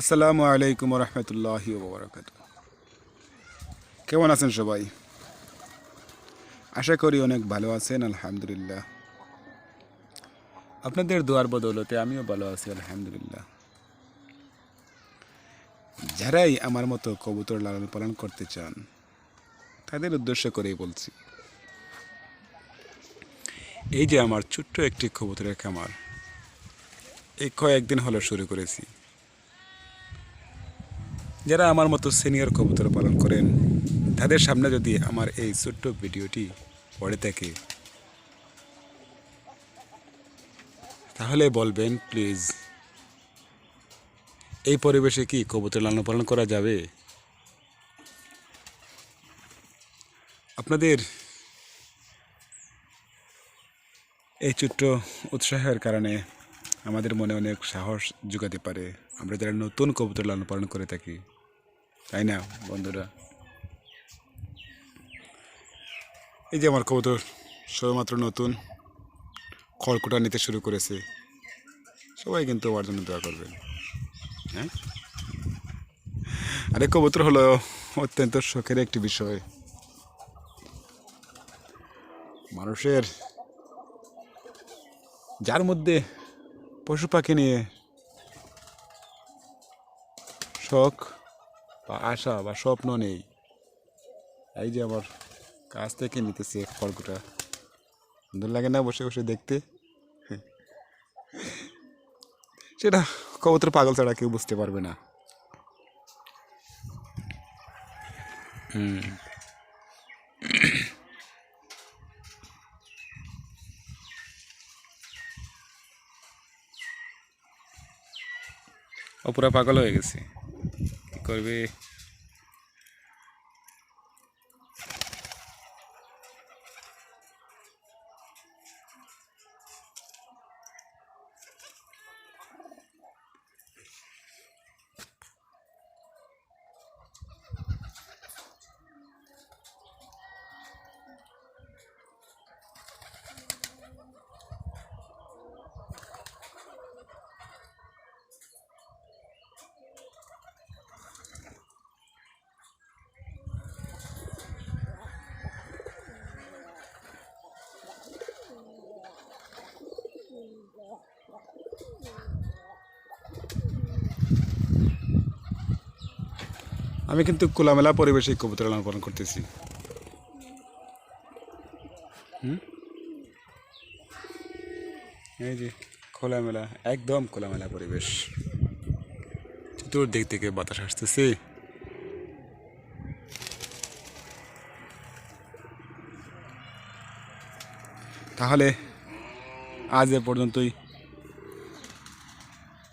আসসালামু আলাইকুম রহমতুল্লাহি ওবরাকাতু। কেমন আছেন সবাই? আশা করি অনেক ভালো আছেন। আলহামদুলিল্লাহ, আপনাদের দোয়ার বদৌলতে আমিও ভালো আছি আলহামদুলিল্লাহ। যারাই আমার মতো কবুতর লালন পালন করতে চান তাদের উদ্দেশ্য করেই বলছি, এই যে আমার ছোট্ট একটি কবুতরের খামার, এই কয়েকদিন হলো শুরু করেছি। যারা আমার মতো সিনিয়র কবুতর পালন করেন তাদের সামনে যদি আমার এই ছোট্ট ভিডিওটি পড়ে থাকে তাহলে বলবেন, প্লিজ এই পরিবেশে কি কবুতর লালন পালন করা যাবে? আপনাদের এই ছোট্ট উৎসাহের কারণে আমাদের মনে অনেক সাহস যোগাতে পারে, আমরা যারা নতুন কবুতর লালন পালন করে থাকি, তাই না বন্ধুরা? এই যে আমার কবুতর সবেমাত্র নতুন খড়কুটা নিতে শুরু করেছে, সবাই কিন্তু ওর জন্য দোয়া করবেন। হ্যাঁ, আরে কবুতর হলো অত্যন্ত শখের একটি বিষয়। মানুষের যার মধ্যে পশু পাখি নিয়ে শখ বা আশা বা স্বপ্ন নেই, এই যে আমার কাছ থেকে নিতেছে খড়কুটা, সুন্দর লাগে না বসে বসে দেখতে? সেটা কবুতর পাগল ছাড়া কেউ বুঝতে পারবে না। ও পুরা পাগল হয়ে গেছে, কি করবে? আমি কিন্তু খোলামেলা পরিবেশে কবুতর লালন পালন করতেছি। এই যে খোলামেলা, একদম খোলামেলা পরিবেশ, চতুর্দিক থেকে বাতাস আসতেছে। তাহলে আজ এ পর্যন্তই।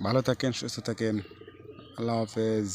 ভালো থাকেন, সুস্থ থাকেন। আল্লাহ হাফেজ।